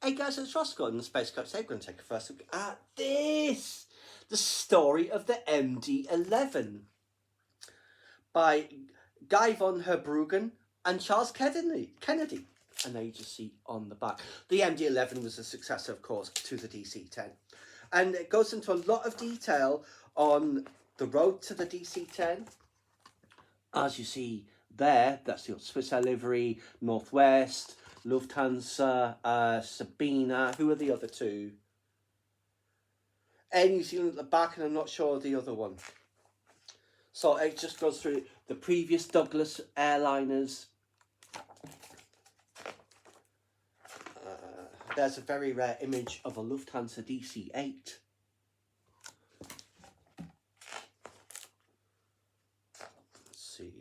Hey guys, it's Roscoe in the Space Coach. Today we're going to take a first look at this. The story of the MD-11 by Guy von Herbruggen and Charles Kennedy. And there you just see on the back. The MD-11 was a successor, of course, to the DC-10. And it goes into a lot of detail on the road to the DC-10. As you see there, that's the Swiss Air livery, Northwest, Lufthansa, Sabina. Who are the other two? Air New Zealand at the back, and I'm not sure the other one. So it just goes through the previous Douglas airliners. There's a very rare image of a Lufthansa DC-8.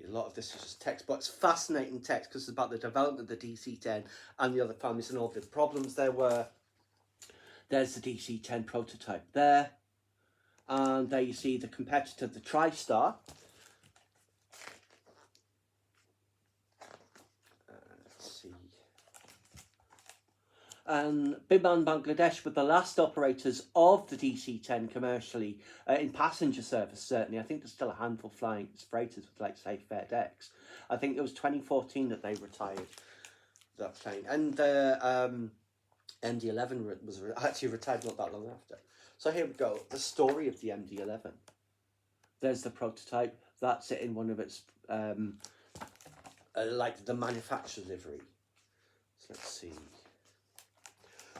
A lot of this is just text, but it's fascinating text because it's about the development of the DC-10 and the other families and all the problems there were. There's the DC-10 prototype there, and there you see the competitor, the TriStar. Let's see. And Biman Bangladesh were the last operators of the DC-10 commercially in passenger service, certainly. I think there's still a handful flying as freighters with, like, say, FedEx. I think it was 2014 that they retired that plane. And the MD-11 was actually retired not that long after. So here we go, the story of the MD-11. There's the prototype. That's it in one of its, like, the manufacturer's livery. So let's see.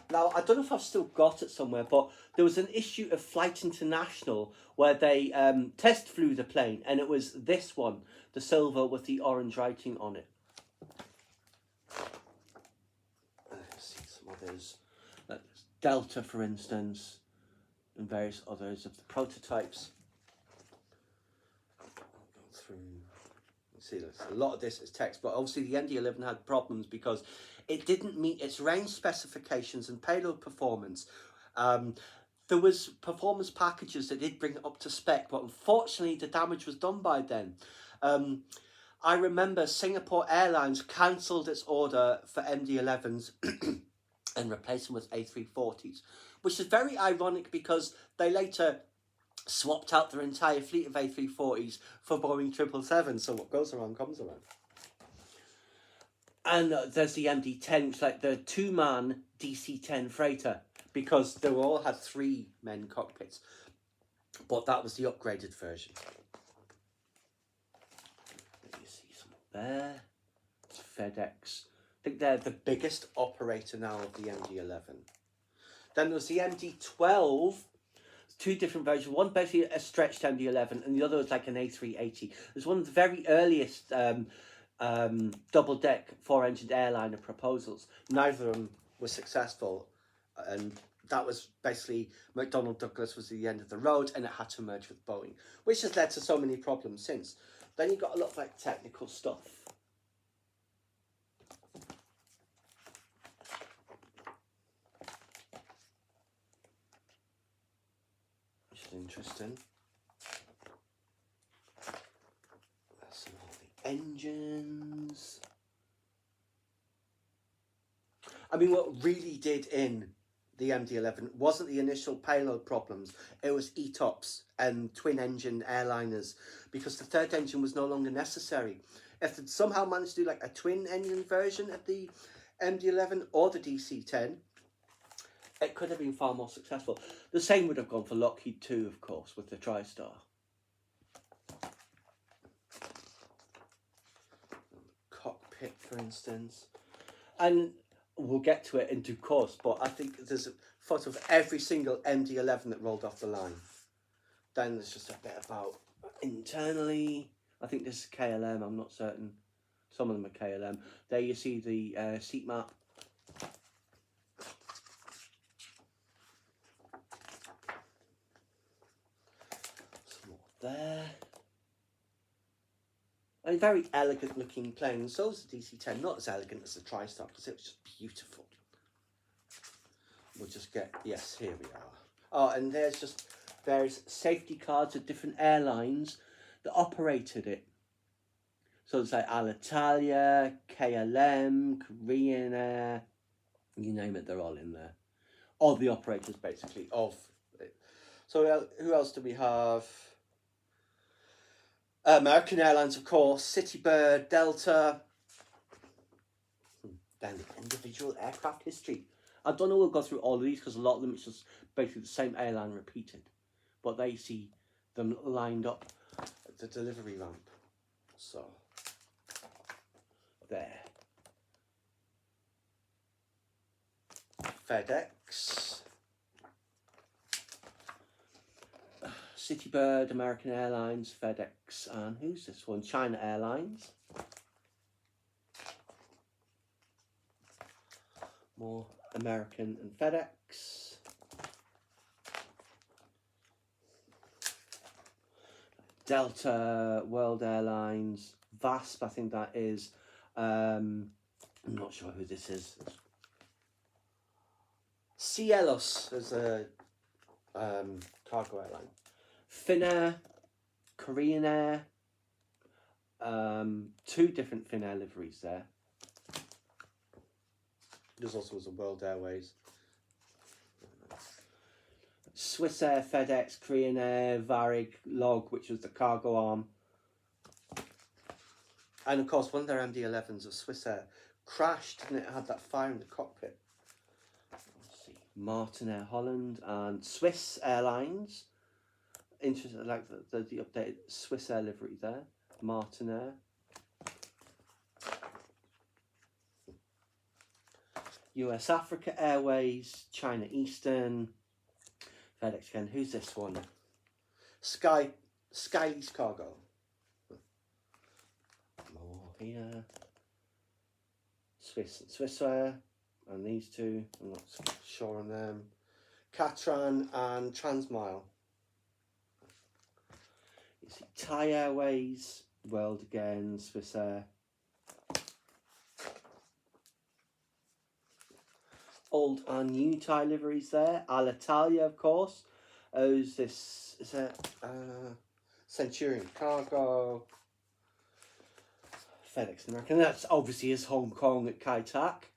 Now, I don't know if I've still got it somewhere, but there was an issue of Flight International where they test flew the plane, and it was this one, the silver with the orange writing on it. Let's see some others. Delta, for instance, and various others of the prototypes. I'll go through. See, a lot of this is text, but obviously the MD-11 had problems because it didn't meet its range specifications and payload performance. There was performance packages that did bring it up to spec, but unfortunately the damage was done by then. I remember Singapore Airlines cancelled its order for MD-11s and replaced them with A340s, which is very ironic because they later swapped out their entire fleet of A340s for Boeing 777, so what goes around comes around. And there's the MD-10, which is like the two-man DC-10 freighter, because they all had 3-men cockpits, but that was the upgraded version. You see some there. It's FedEx. I think they're the biggest operator now of the MD-11. Then there's the MD-12. Two different versions. One basically a stretched MD-11, and the other was like an A380. There's one of the very earliest double-deck 4-engined airliner proposals. Neither of them were successful, and that was basically McDonnell Douglas was at the end of the road, and it had to merge with Boeing, which has led to so many problems since. Then you got a lot of like technical stuff. Which is interesting. That's all the engines. I mean, what really did in the MD-11 wasn't the initial payload problems. It was ETOPS and twin-engine airliners, because the third engine was no longer necessary. If they'd somehow managed to do like a twin-engine version of the MD-11 or the DC-10, it could have been far more successful. The same would have gone for Lockheed too, of course, with the TriStar. Cockpit, for instance. And we'll get to it in due course, but I think there's a photo of every single MD-11 that rolled off the line. Then there's just a bit about internally. I think this is KLM, I'm not certain. Some of them are KLM. There you see the seat map. Some more there. A very elegant looking plane. So is the DC-10, not as elegant as the TriStar because it was just beautiful. We'll just get, yes, here we are. Oh, and there's just various safety cards of different airlines that operated it. So it's like Alitalia, KLM, Korean Air. You name it, they're all in there. All the operators, basically, of it. So who else do we have? American Airlines, of course, Citybird, Delta. Then the individual aircraft history. I don't know we'll go through all of these because a lot of them it's just basically the same airline repeated. But they see them lined up at the delivery ramp. So, there. FedEx. Citybird, American Airlines, FedEx, and who's this one? China Airlines. More American and FedEx. Delta, World Airlines, VASP, I think that is. I'm not sure who this is. Cielos is a cargo airline. Finnair, Korean Air, two different Finnair liveries there. There's also a World Airways. Swiss Air, FedEx, Korean Air, Varig, Log, which was the cargo arm. And of course, one of their MD-11s of Swiss Air crashed and it had that fire in the cockpit. Let's see. Martin Air Holland and Swiss Airlines. Interesting, like the updated Swiss Air livery there. Martin Air. US Africa Airways, China Eastern, FedEx again. Who's this one? Sky's Cargo. More here. Swiss Air, and these two, I'm not sure on them. Catran and Transmile. You see Thai Airways, World again, Swiss Air. Old and new Thai liveries there. Alitalia, of course. Who's this? Is it Centurion Cargo? FedEx American. That's obviously is Hong Kong at Kai Tak.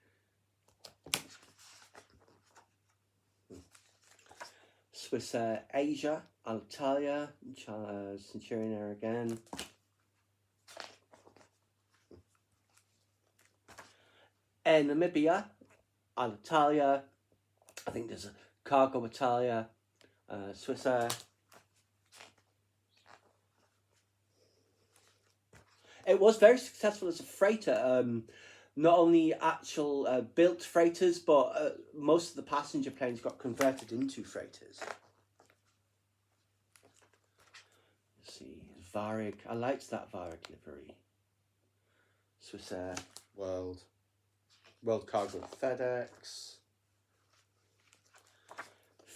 Swiss Air Asia, Alitalia, Centurion Air again. Air Namibia, Alitalia, I think there's a Cargo Italia, Swiss Air. It was very successful as a freighter. Not only actual built freighters, but most of the passenger planes got converted into freighters. Let's see, Varig. I liked that Varig livery. Swiss Air, World Cargo, FedEx.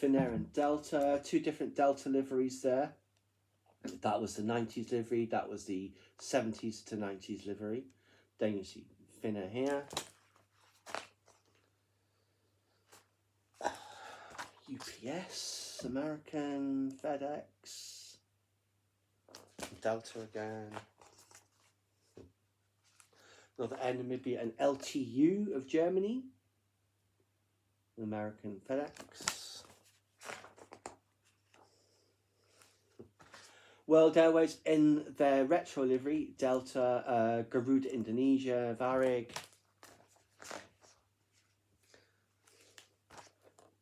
Finnair and Delta, two different Delta liveries there. That was the 90s livery, that was the 70s to 90s livery. Then you see Finnair here. UPS, American, FedEx. Delta again. Another Air Namibia and LTU of Germany. American, FedEx. World Airways in their retro livery, Delta, Garuda Indonesia, Varig,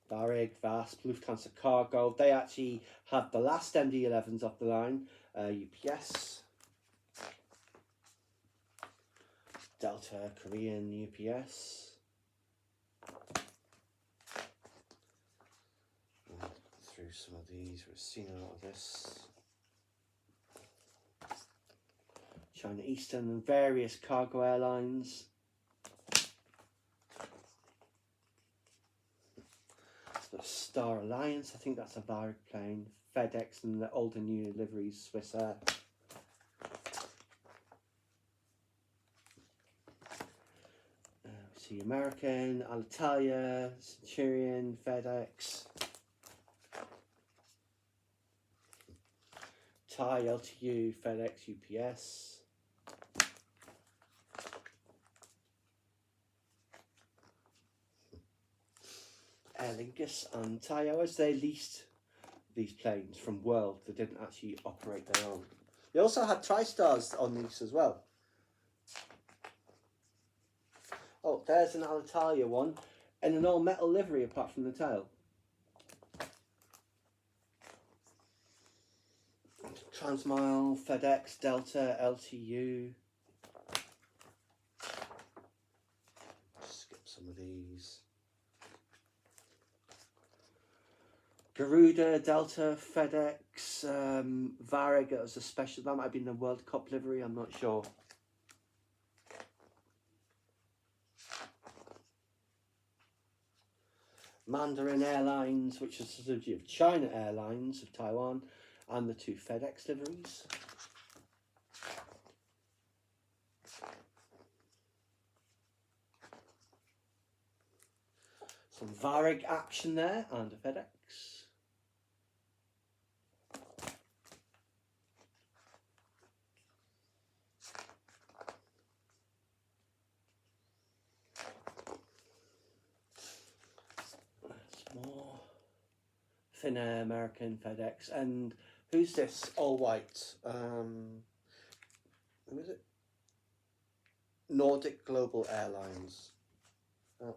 VASP, Lufthansa Cargo. They actually had the last MD-11s off the line. UPS, Delta, Korean, UPS. Through some of these, we've seen a lot of this. China Eastern and various cargo airlines. The Star Alliance, I think that's a Varig plane. FedEx and the old and new liveries, Swiss Air. We see American, Alitalia, Centurion, FedEx. Thai, LTU, FedEx, UPS. Aer Lingus and Thai Airways, they leased these planes from World. They didn't actually operate their own. They also had TriStars on lease as well. Oh, there's an Alitalia one in an all metal livery apart from the tail. Transmile, FedEx, Delta, LTU. Skip some of these. Garuda, Delta, FedEx, Varig as a special. That might have been the World Cup livery, I'm not sure. Mandarin Airlines, which is a subsidiary of China Airlines of Taiwan, and the 2 FedEx liveries. Some Varig action there and a FedEx. More Finnair, American, FedEx, and who's this? All white. Who is it? Nordic Global Airlines. Oh.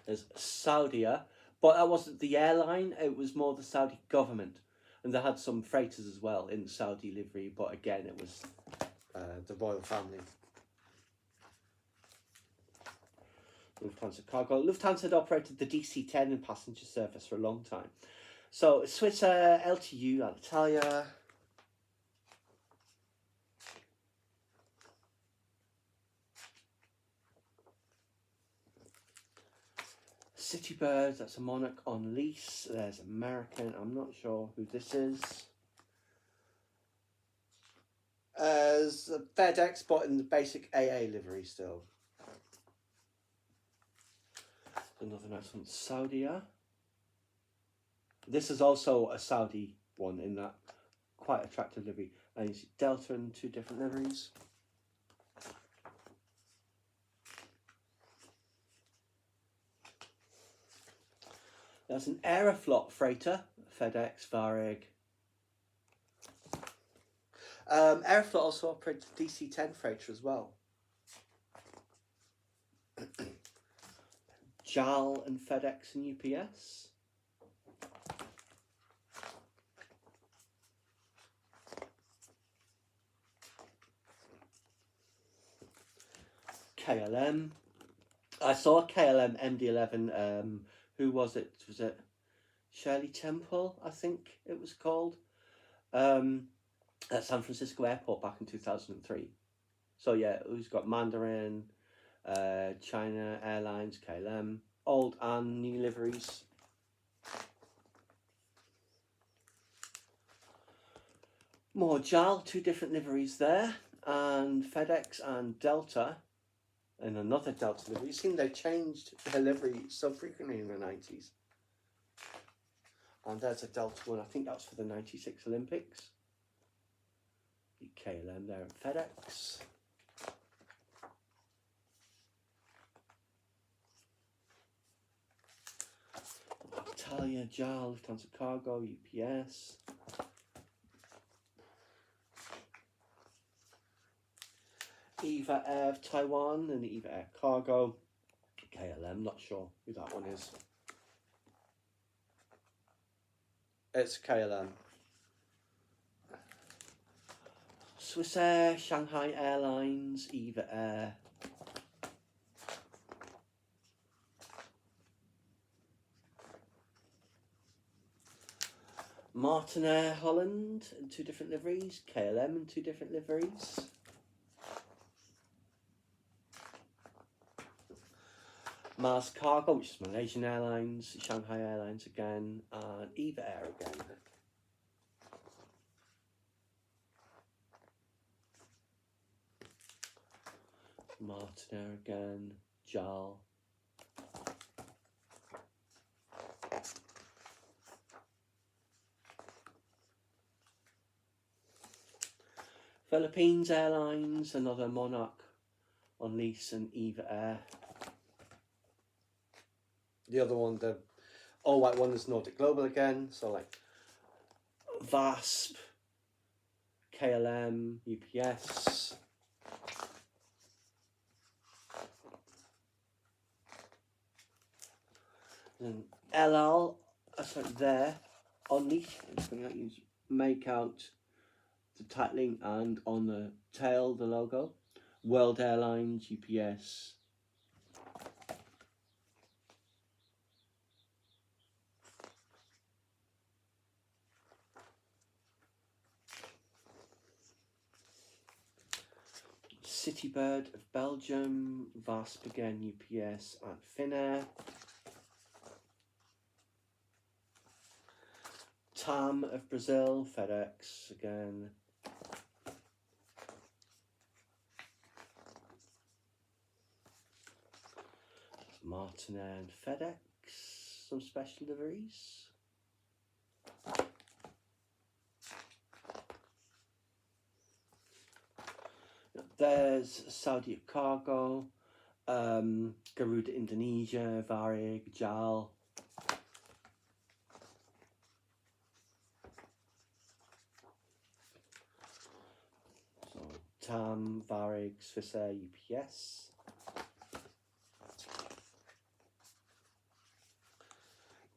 There's Saudia, but that wasn't the airline. It was more the Saudi government, and they had some freighters as well in the Saudi livery. But again, it was the royal family. Lufthansa Cargo. Lufthansa had operated the DC-10 in passenger service for a long time. So Swiss LTU, Alitalia. Citybirds, that's a Monarch on lease. There's American, I'm not sure who this is. As FedEx, but in the basic AA livery still. Another nice one, Saudia. This is also a Saudi one in that quite attractive livery. And you see Delta in 2 different liveries. There's an Aeroflot freighter, FedEx, Varig. Aeroflot also operated the DC-10 freighter as well. JAL and FedEx and UPS. KLM. I saw KLM MD-11. Who was it? Was it Shirley Temple, I think it was called? At San Francisco Airport back in 2003. So yeah, who's got Mandarin, China Airlines, KLM, old and new liveries. More JAL, 2 different liveries there, and FedEx and Delta. And another Delta livery. You see, they changed their livery so frequently in the 90s. And there's a Delta one, I think that was for the 96 Olympics. The KLM there at FedEx. Italia, JAL, Lufthansa Cargo, UPS. EVA Air of Taiwan and the EVA Air Cargo. KLM, not sure who that one is. It's KLM. Swiss Air, Shanghai Airlines, EVA Air. Martin Air Holland in 2 different liveries. KLM in 2 different liveries. Mars Cargo, which is Malaysian Airlines, Shanghai Airlines again, and EVA Air again. Martin Air again, JAL. Philippines Airlines, another Monarch on lease and EVA Air. The other one, the all white one, is Nordic Global again. So like VASP, KLM, UPS. And LL, sorry, there underneath, you make out the titling, and on the tail the logo, World Airlines, UPS. Citybird of Belgium, VASP again, UPS, and Finnair. TAM of Brazil, FedEx again. Martinair and FedEx, some special deliveries. There's Saudi Cargo, Garuda Indonesia, Varig, JAL. So TAM, Varig, Swissair, UPS.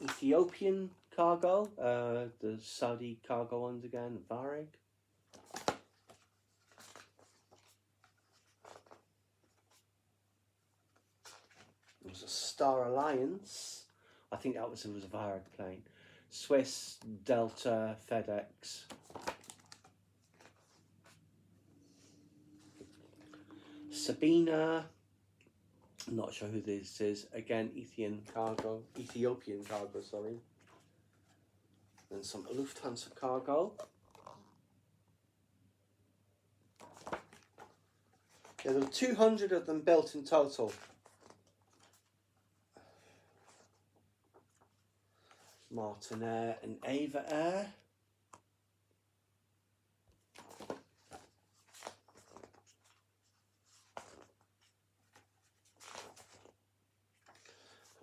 Ethiopian Cargo, the Saudi Cargo ones again, Varig. It was a Star Alliance. I think it was a Varig plane. Swiss, Delta, FedEx. Sabina. I'm not sure who this is. Again, Ethiopian Cargo, sorry. And some Lufthansa Cargo. Yeah, there were 200 of them built in total. Martinair and Ava Air.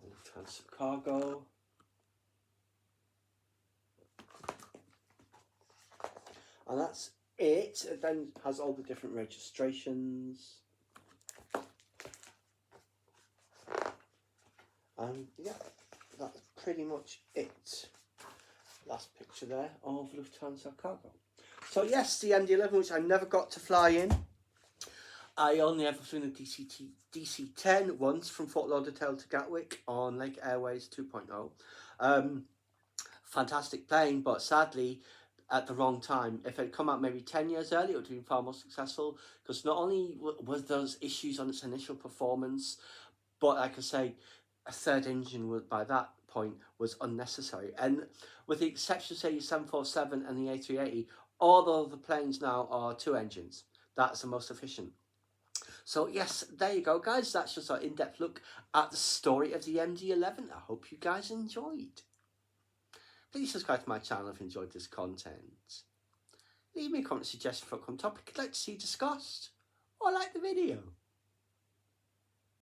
Lufthansa Cargo. And that's it. It then has all the different registrations. And yeah, that's pretty much it. Last picture there of Lufthansa Cargo. So yes, the MD-11, which I never got to fly in. I only ever flew in the DC-10 once from Fort Lauderdale to Gatwick on Lake Airways 2.0. Fantastic plane, but sadly at the wrong time. If it had come out maybe 10 years earlier, it would have been far more successful, because not only was those issues on its initial performance, but like I say, a third engine by that point was unnecessary. And with the exception of say your 747 and the A380, all of the planes now are 2 engines. That's the most efficient. So yes, there you go, guys. That's just our in-depth look at the story of the MD-11. I hope you guys enjoyed. Please subscribe to my channel if you enjoyed this content. Leave me a comment suggestion for a topic you'd like to see discussed, or like the video.